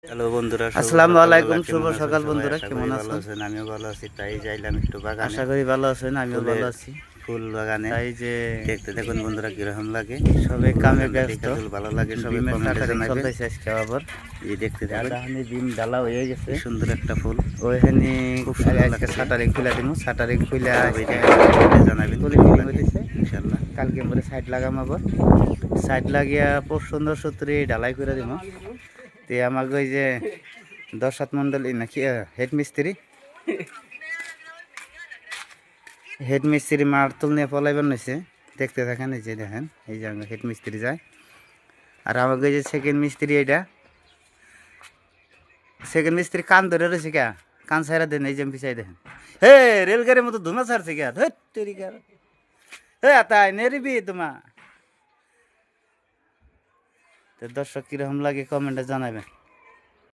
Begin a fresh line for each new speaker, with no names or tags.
Hello বন্ধুরা,
আসসালামু আলাইকুম। শুভ সকাল বন্ধুরা, কেমন আছেন?
আমিও ভালো আছি। তাই যাইলাম একটু বাগানে,
আশা করি ভালো আছেন, আমিও ভালো আছি।
ফুল বাগানে।
তাই যে
দেখতে দেখুন বন্ধুরা কিরকম লাগে।
সবাই
ফুল
কামে
বাগানটা
ব্যস্ত।
দেখে যদি ভালো লাগে সবাই
ডিমের
কমেন্টে
শাটারিং
জানাবেন।
চলতেছে আজকে আবার।
এই দেখতে থাকুন,
আদাহানি ডিম ডালা হয়ে গেছে।
কি সুন্দর একটা ফুল,
ওইখানে
খুব সুন্দর
আজকে
লাগছে।
শাটারিং খুলে দিব। শাটারিং খুলে
সবাই
আজকে
দেখে কমেন্টে জানাবেন
তুলি
কেমন
ফিটিং
লাগে
হইতেছে।
ইনশাল্লাহ।
কালকে মধ্যে সাইড লাগাম আবার। সাইড লাগিয়া খুব সুন্দর সূত্রে ঢালাই করে দিব। তে আমাকে ওই যে 10-7 মন্ডলী নাকি হেড মিস্ত্রি মারতুল নিয়ে পলাইবার নইছে। দেখতে থাকেন, এই যে দেখেন, এই যে হেড মিস্ত্রি যায়। আর আমাকে এই যে সেকেন্ড মিস্ত্রি, এইটা সেকেন্ড মিস্ত্রি কান ধরে রয়েছে কে, কান সাইরা দেন, এই যে পিছাই দেখেন। হে রেলগাড়ির মতো ধুমা ছাড়ছে কে, হে তাই নেরিবি তোমা। তো দর্শক কিরকম লাগে কমেন্টে জানাবেন।